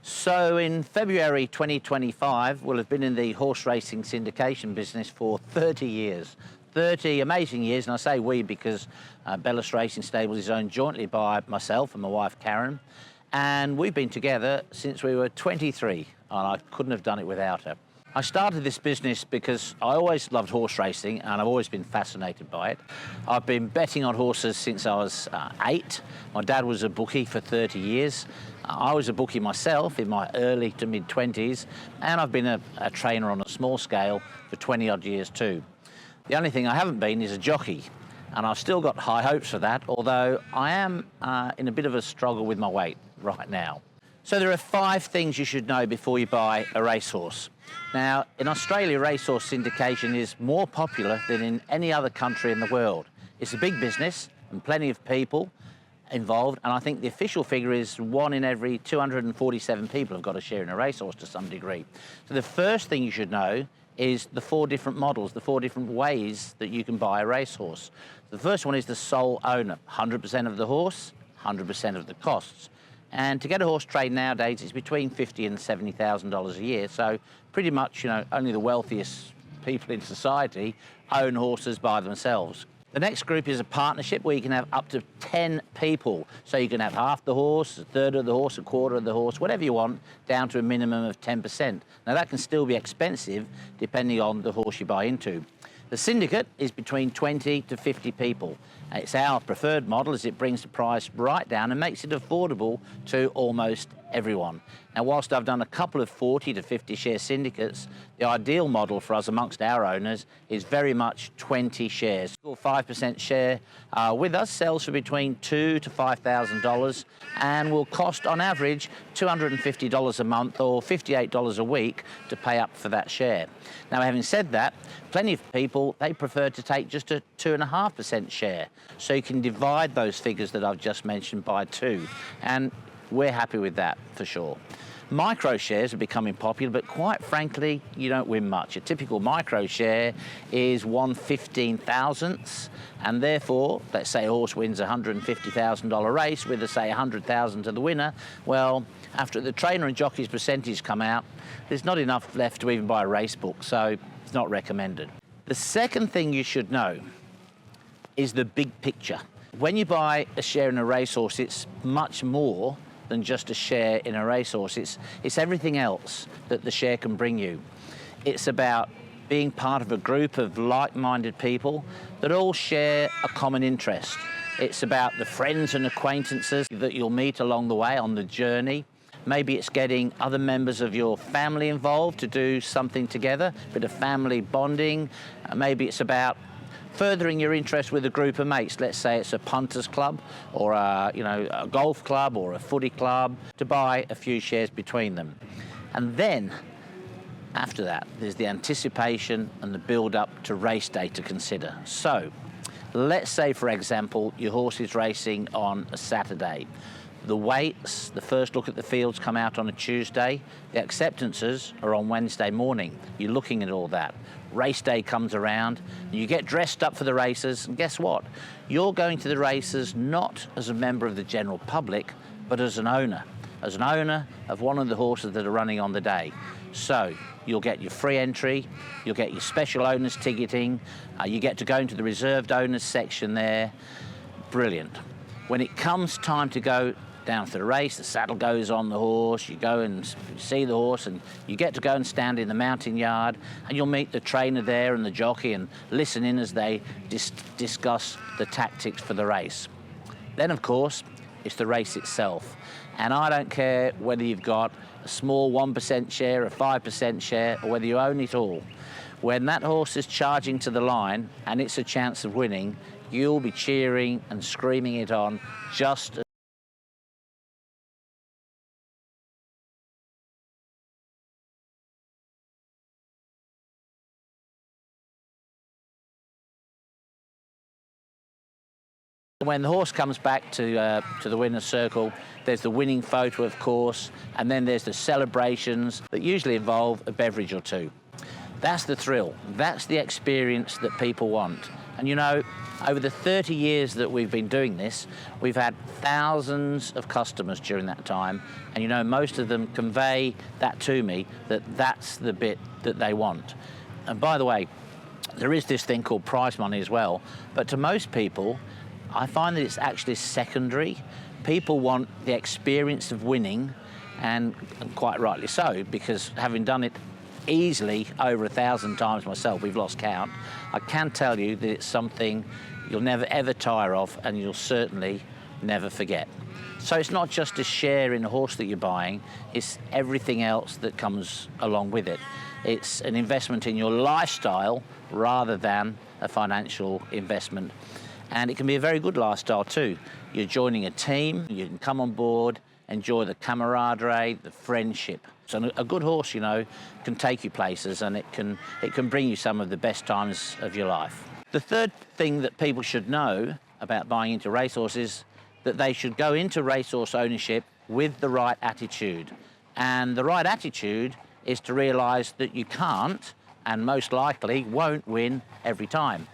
So in February 2025, we'll have been in the horse racing syndication business for 30 years. 30 amazing years, and I say we because Bellis Racing Stables is owned jointly by myself and my wife Karen, and we've been together since we were 23, and I couldn't have done it without her. I started this business because I always loved horse racing and I've always been fascinated by it. I've been betting on horses since I was 8. My dad was a bookie for 30 years. I was a bookie myself in my early to mid-20s, and I've been a trainer on a small scale for 20 odd years too. The only thing I haven't been is a jockey, and I've still got high hopes for that, although I am in a bit of a struggle with my weight right now. So there are 5 things you should know before you buy a racehorse. Now, in Australia, racehorse syndication is more popular than in any other country in the world. It's a big business and plenty of people involved, and I think the official figure is 1 in every 247 people have got a share in a racehorse to some degree. So the first thing you should know is the 4 different models, the 4 different ways that you can buy a racehorse. The first one is the sole owner, 100% of the horse, 100% of the costs. And to get a horse trained nowadays, it's between $50,000 and $70,000 a year. So pretty much, only the wealthiest people in society own horses by themselves. The next group is a partnership where you can have up to 10 people. So you can have half the horse, a third of the horse, a quarter of the horse, whatever you want, down to a minimum of 10%. Now that can still be expensive depending on the horse you buy into. The syndicate is between 20 to 50 people. It's our preferred model as it brings the price right down and makes it affordable to almost everyone. Now, whilst I've done a couple of 40 to 50 share syndicates, the ideal model for us amongst our owners is very much 20 shares. 5% share with us sells for between $2,000 to $5,000 and will cost on average $250 a month or $58 a week to pay up for that share. Now, having said that, plenty of people, they prefer to take just a 2.5% share. So you can divide those figures that I've just mentioned by 2. And we're happy with that for sure. Micro shares are becoming popular, but quite frankly, you don't win much. A typical micro share is 1/15,000th, and therefore, let's say a horse wins a $150,000 race with, say, $100,000 to the winner. Well, after the trainer and jockey's percentage come out, there's not enough left to even buy a race book, so it's not recommended. The second thing you should know is the big picture. When you buy a share in a racehorse, it's much more than just a share in a racehorse. It's everything else that the share can bring you. It's about being part of a group of like-minded people that all share a common interest. It's about the friends and acquaintances that you'll meet along the way on the journey. Maybe it's getting other members of your family involved to do something together, a bit of family bonding. Maybe it's about furthering your interest with a group of mates. Let's say it's a punters club or a golf club or a footy club, to buy a few shares between them. And then after that, there's the anticipation and the build up to race day to consider. So let's say, for example, your horse is racing on a Saturday. The weights, the first look at the fields come out on a Tuesday. The acceptances are on Wednesday morning. You're looking at all that. Race day comes around, and you get dressed up for the races, and guess what? You're going to the races not as a member of the general public, but as an owner of one of the horses that are running on the day. So you'll get your free entry, you'll get your special owners ticketing, you get to go into the reserved owners section there. Brilliant. When it comes time to go down for the race, the saddle goes on the horse, you go and see the horse, and you get to go and stand in the mounting yard, and you'll meet the trainer there and the jockey and listen in as they discuss the tactics for the race. Then, of course, it's the race itself. And I don't care whether you've got a small 1% share, a 5% share, or whether you own it all. When that horse is charging to the line and it's a chance of winning, you'll be cheering and screaming it on just as when the horse comes back to the winner's circle. There's the winning photo, of course, and then there's the celebrations that usually involve a beverage or two. That's the thrill. That's the experience that people want. And you know, over the 30 years that we've been doing this, we've had thousands of customers during that time. And you know, most of them convey that to me, that that's the bit that they want. And by the way, there is this thing called prize money as well. But to most people, I find that it's actually secondary. People want the experience of winning, and quite rightly so, because having done it easily over 1,000 times myself, we've lost count, I can tell you that it's something you'll never ever tire of, and you'll certainly never forget. So it's not just a share in a horse that you're buying, it's everything else that comes along with it. It's an investment in your lifestyle rather than a financial investment. And it can be a very good lifestyle too. You're joining a team, you can come on board, enjoy the camaraderie, the friendship. So a good horse, you know, can take you places, and it can bring you some of the best times of your life. The third thing that people should know about buying into racehorses is that they should go into racehorse ownership with the right attitude. And the right attitude is to realise that you can't, and most likely won't, win every time.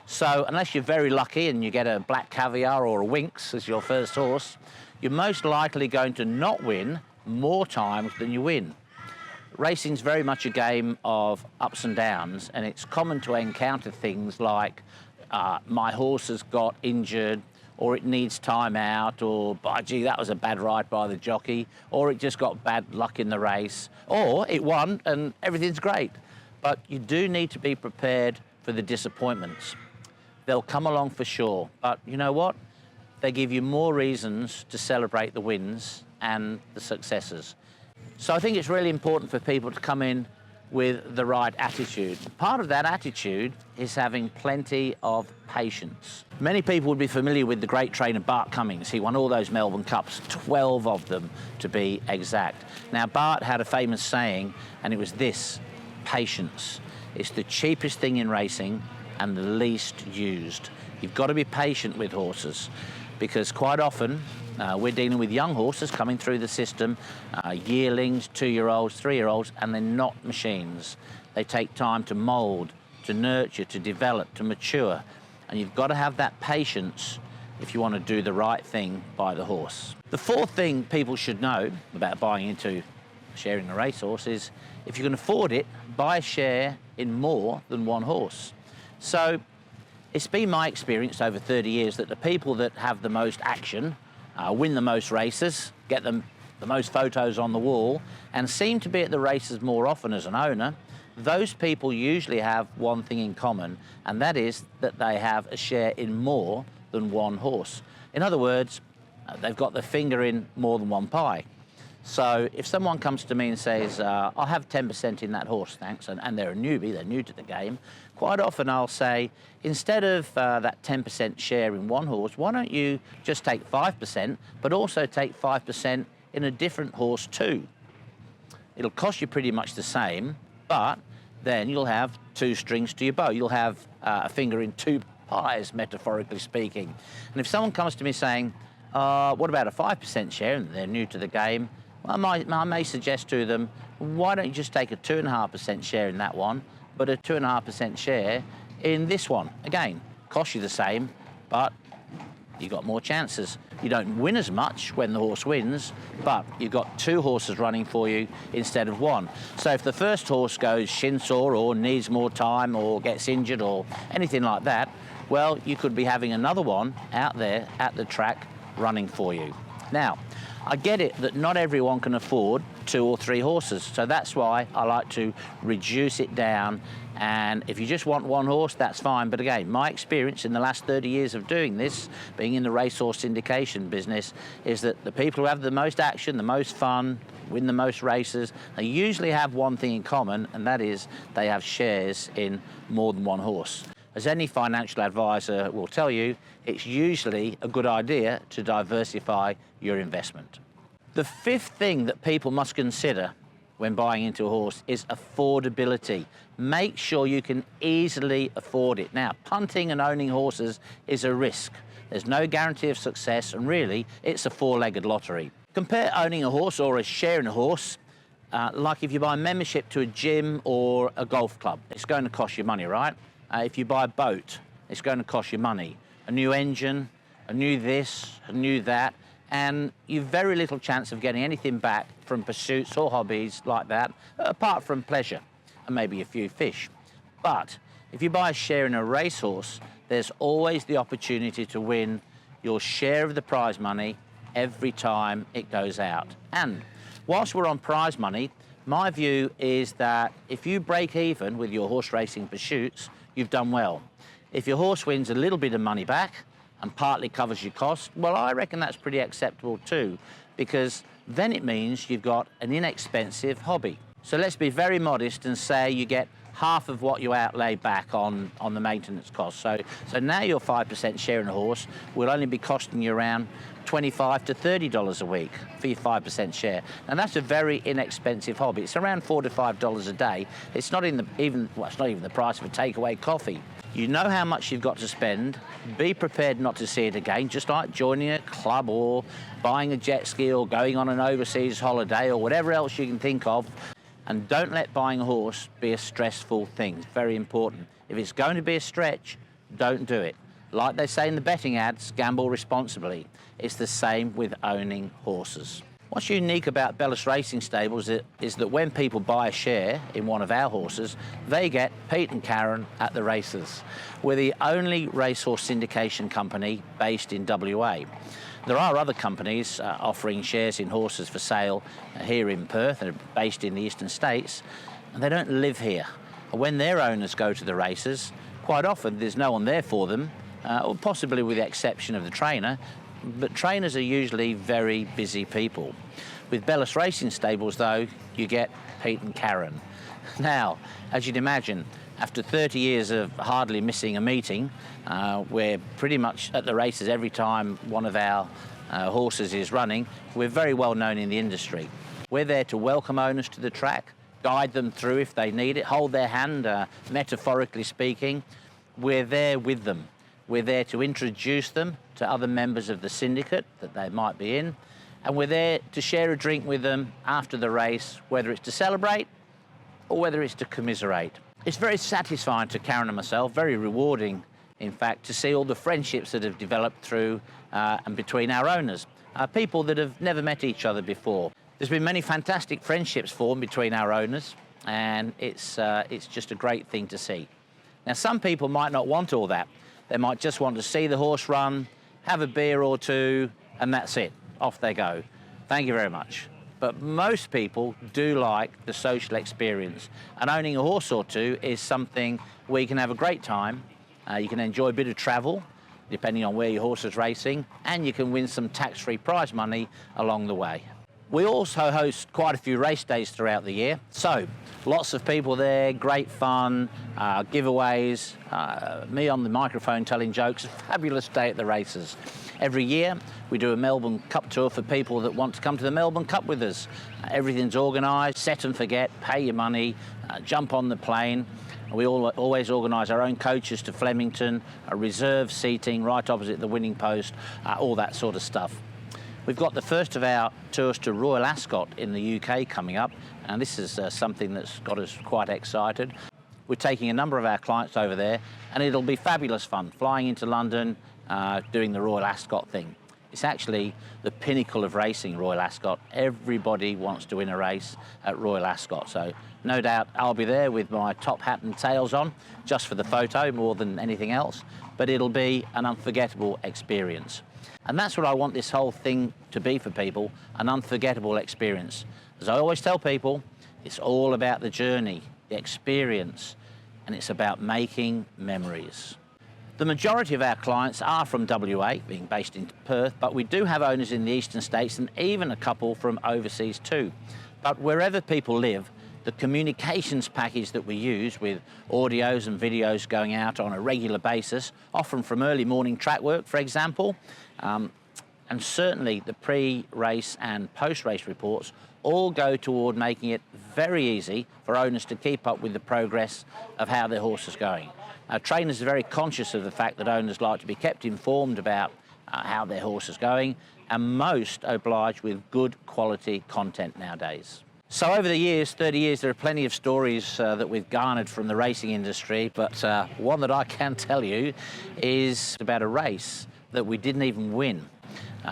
So unless you're very lucky and you get a Black Caviar or a Winx as your first horse, you're most likely going to not win more times than you win. Racing's very much a game of ups and downs, and it's common to encounter things like my horse has got injured, or it needs time out, or by gee, that was a bad ride by the jockey, or it just got bad luck in the race, or it won and everything's great. But you do need to be prepared for the disappointments. They'll come along for sure, but you know what? They give you more reasons to celebrate the wins and the successes. So I think it's really important for people to come in with the right attitude. Part of that attitude is having plenty of patience. Many people would be familiar with the great trainer Bart Cummings. He won all those Melbourne Cups, 12 of them to be exact. Now, Bart had a famous saying, and it was this: patience. It's the cheapest thing in racing and the least used. You've got to be patient with horses, because quite often we're dealing with young horses coming through the system, yearlings, 2-year-olds, 3-year-olds, and they're not machines. They take time to mould, to nurture, to develop, to mature, and you've got to have that patience if you want to do the right thing by the horse. The fourth thing people should know about buying into sharing a racehorse is, if you can afford it, buy a share in more than one horse. So it's been my experience over 30 years that the people that have the most action, win the most races, get them the most photos on the wall, and seem to be at the races more often as an owner, those people usually have one thing in common, and that is that they have a share in more than one horse. In other words, they've got their finger in more than one pie. So if someone comes to me and says, I'll have 10% in that horse, thanks, and they're a newbie, they're new to the game, quite often I'll say, instead of that 10% share in one horse, why don't you just take 5%, but also take 5% in a different horse too? It'll cost you pretty much the same, but then you'll have two strings to your bow. You'll have a finger in two pies, metaphorically speaking. And if someone comes to me saying, what about a 5% share, and they're new to the game, well, I may suggest to them, why don't you just take a 2.5% share in that one, but a 2.5% share in this one? Again, costs you the same, but you've got more chances. You don't win as much when the horse wins, but you've got two horses running for you instead of one. So if the first horse goes shin sore or needs more time or gets injured or anything like that, well, you could be having another one out there at the track running for you. Now, I get it that not everyone can afford 2 or 3 horses, so that's why I like to reduce it down. And if you just want one horse, that's fine. But again, my experience in the last 30 years of doing this, being in the racehorse syndication business, is that the people who have the most action, the most fun, win the most races, they usually have one thing in common, and that is they have shares in more than one horse. As any financial advisor will tell you, it's usually a good idea to diversify your investment. The fifth thing that people must consider when buying into a horse is affordability. Make sure you can easily afford it. Now, punting and owning horses is a risk. There's no guarantee of success, and really, it's a 4-legged lottery. Compare owning a horse or a share in a horse like if you buy a membership to a gym or a golf club. It's going to cost you money, right? If you buy a boat it's going to cost you money. A new engine, a new this, a new that, and you've very little chance of getting anything back from pursuits or hobbies like that, apart from pleasure and maybe a few fish. But if you buy a share in a racehorse, there's always the opportunity to win your share of the prize money every time it goes out. And whilst we're on prize money, my view is that if you break even with your horse racing pursuits, you've done well. If your horse wins a little bit of money back and partly covers your costs, well, I reckon that's pretty acceptable too, because then it means you've got an inexpensive hobby. So let's be very modest and say you get half of what you outlay back on the maintenance costs. So now your 5% share in a horse will only be costing you around $25 to $30 a week for your 5% share. And that's a very inexpensive hobby. It's around $4 to $5 a day. It's not even the price of a takeaway coffee. You know how much you've got to spend. Be prepared not to see it again, just like joining a club or buying a jet ski or going on an overseas holiday or whatever else you can think of. And don't let buying a horse be a stressful thing. It's very important. If it's going to be a stretch, don't do it. Like they say in the betting ads, gamble responsibly. It's the same with owning horses. What's unique about Bellis Racing Stables is that when people buy a share in one of our horses, they get Pete and Karen at the races. We're the only racehorse syndication company based in WA. There are other companies offering shares in horses for sale here in Perth. They're based in the eastern states, and they don't live here. When their owners go to the races, quite often there's no one there for them, or possibly with the exception of the trainer, but trainers are usually very busy people. With Bellis Racing Stables, though, you get Pete and Karen. Now, as you'd imagine, after 30 years of hardly missing a meeting, we're pretty much at the races every time one of our horses is running. We're very well known in the industry. We're there to welcome owners to the track, guide them through if they need it, hold their hand, metaphorically speaking. We're there with them. We're there to introduce them to other members of the syndicate that they might be in, and we're there to share a drink with them after the race, whether it's to celebrate or whether it's to commiserate. It's very satisfying to Karen and myself, very rewarding, in fact, to see all the friendships that have developed through and between our owners, people that have never met each other before. There's been many fantastic friendships formed between our owners, and it's just a great thing to see. Now, some people might not want all that. They might just want to see the horse run, have a beer or two, and that's it. Off they go. Thank you very much. But most people do like the social experience, and owning a horse or two is something where you can have a great time. You can enjoy a bit of travel, depending on where your horse is racing, and you can win some tax-free prize money along the way. We also host quite a few race days throughout the year, so lots of people there, great fun, giveaways, me on the microphone telling jokes, a fabulous day at the races. Every year we do a Melbourne Cup tour for people that want to come to the Melbourne Cup with us. Everything's organised, set and forget, pay your money, jump on the plane. We always organise our own coaches to Flemington, reserve seating right opposite the winning post, all that sort of stuff. We've got the first of our tours to Royal Ascot in the UK coming up, and this is something that's got us quite excited. We're taking a number of our clients over there, and it'll be fabulous fun, flying into London, doing the Royal Ascot thing. It's actually the pinnacle of racing, Royal Ascot. Everybody wants to win a race at Royal Ascot, so no doubt I'll be there with my top hat and tails on, just for the photo more than anything else, but it'll be an unforgettable experience. And that's what I want this whole thing to be for people, an unforgettable experience. As I always tell people, it's all about the journey, the experience, and it's about making memories. The majority of our clients are from WA, being based in Perth, but we do have owners in the eastern states and even a couple from overseas too. But wherever people live, the communications package that we use with audios and videos going out on a regular basis, often from early morning track work, for example, and certainly the pre-race and post-race reports all go toward making it very easy for owners to keep up with the progress of how their horse is going. Trainers are very conscious of the fact that owners like to be kept informed about how their horse is going, and most oblige with good quality content nowadays. So over the years, 30 years, there are plenty of stories that we've garnered from the racing industry, but one that I can tell you is about a race that we didn't even win.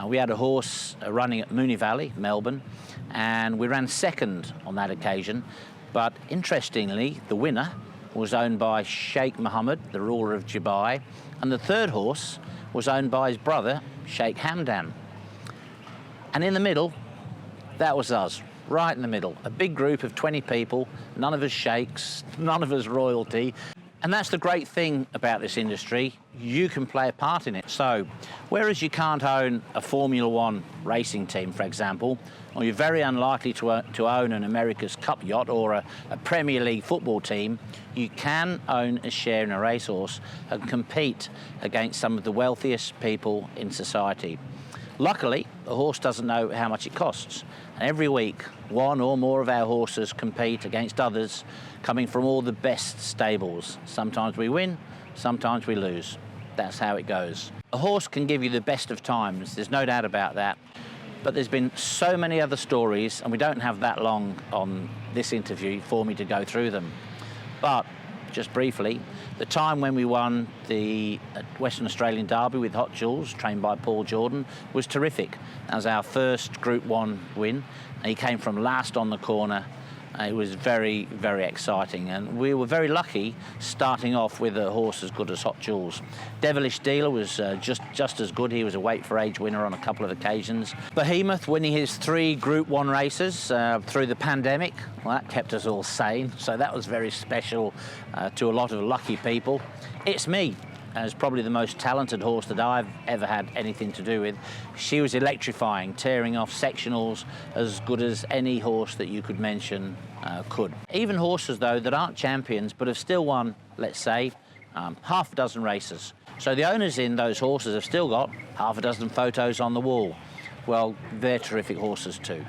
We had a horse running at Moonee Valley, Melbourne, and we ran second on that occasion. But interestingly, the winner was owned by Sheikh Mohammed, the ruler of Dubai, and the third horse was owned by his brother, Sheikh Hamdan. And in the middle, that was us, right in the middle. A big group of 20 people, none of us sheikhs, none of us royalty. And that's the great thing about this industry. You can play a part in it. So, whereas you can't own a Formula One racing team, for example, or you're very unlikely to own an America's Cup yacht or a Premier League football team, you can own a share in a racehorse and compete against some of the wealthiest people in society. Luckily, the horse doesn't know how much it costs. And every week, one or more of our horses compete against others coming from all the best stables. Sometimes we win, sometimes we lose. That's how it goes. A horse can give you the best of times, there's no doubt about that. But there's been so many other stories, and we don't have that long on this interview for me to go through them. But just briefly, the time when we won the Western Australian Derby with Hot Jules, trained by Paul Jordan, was terrific. That was our first Group 1 win. And he came from last on the corner. It was very, very exciting. And we were very lucky starting off with a horse as good as Hot Jules. Devilish Dealer was just as good. He was a weight for age winner on a couple of occasions. Behemoth winning his 3 Group 1 races through the pandemic. Well, that kept us all sane. So that was very special to a lot of lucky people. It's Me is probably the most talented horse that I've ever had anything to do with. She was electrifying, tearing off sectionals as good as any horse that you could mention could. Even horses, though, that aren't champions but have still won, let's say, half a dozen races. So the owners in those horses have still got half a dozen photos on the wall. Well, they're terrific horses too.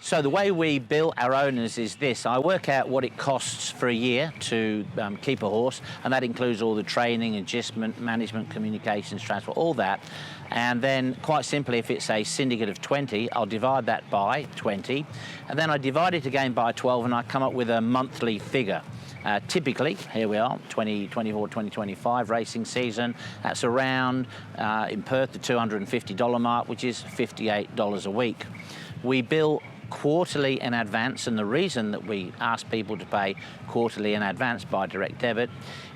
So the way we bill our owners is this. I work out what it costs for a year to keep a horse, and that includes all the training, adjustment, management, communications, transport, all that. And then, quite simply, if it's a syndicate of 20, I'll divide that by 20, and then I divide it again by 12, and I come up with a monthly figure. Typically, here we are, 2024, 2025 racing season. That's around, in Perth, the $250 mark, which is $58 a week. We bill quarterly in advance, and the reason that we ask people to pay quarterly in advance by direct debit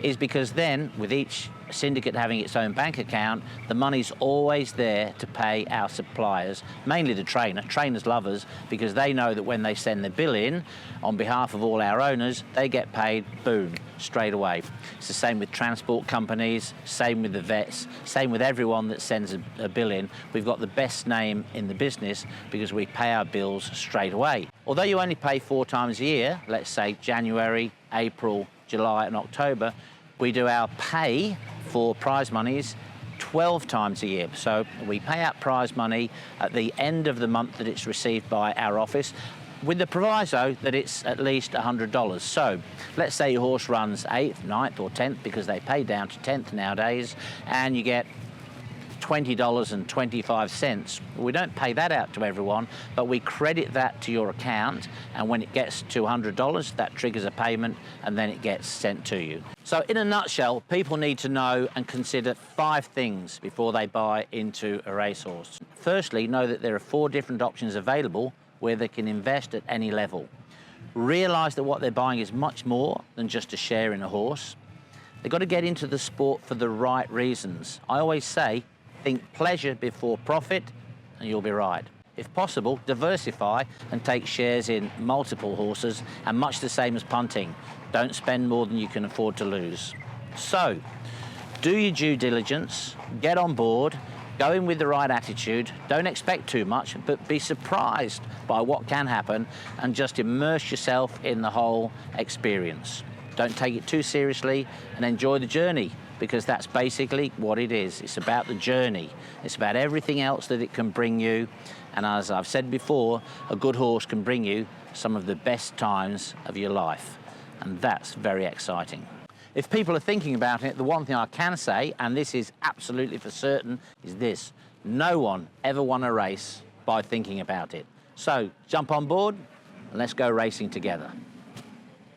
is because then, with each syndicate having its own bank account, the money's always there to pay our suppliers, mainly the trainer. Trainers love us because they know that when they send the bill in on behalf of all our owners, they get paid, boom, straight away. It's the same with transport companies, same with the vets, same with everyone that sends a bill in. We've got the best name in the business because we pay our bills straight away. Although you only pay 4 times a year, let's say January, April, July and October, we do our pay for prize monies 12 times a year. So we pay out prize money at the end of the month that it's received by our office, with the proviso that it's at least $100. So let's say your horse runs 8th, 9th or 10th, because they pay down to 10th nowadays, and you get $20.25. We don't pay that out to everyone, but we credit that to your account, and when it gets to $100, that triggers a payment, and then it gets sent to you. So in a nutshell, people need to know and consider 5 things before they buy into a racehorse. Firstly, know that there are 4 different options available where they can invest at any level. Realise that what they're buying is much more than just a share in a horse. They've got to get into the sport for the right reasons. I always say, think pleasure before profit, and you'll be right. If possible, diversify and take shares in multiple horses, and much the same as punting. Don't spend more than you can afford to lose. So, do your due diligence, get on board, go in with the right attitude, don't expect too much, but be surprised by what can happen, and just immerse yourself in the whole experience. Don't take it too seriously, and enjoy the journey, because that's basically what it is. It's about the journey. It's about everything else that it can bring you. And as I've said before, a good horse can bring you some of the best times of your life. And that's very exciting. If people are thinking about it, the one thing I can say, and this is absolutely for certain, is this: no one ever won a race by thinking about it. So jump on board, and let's go racing together.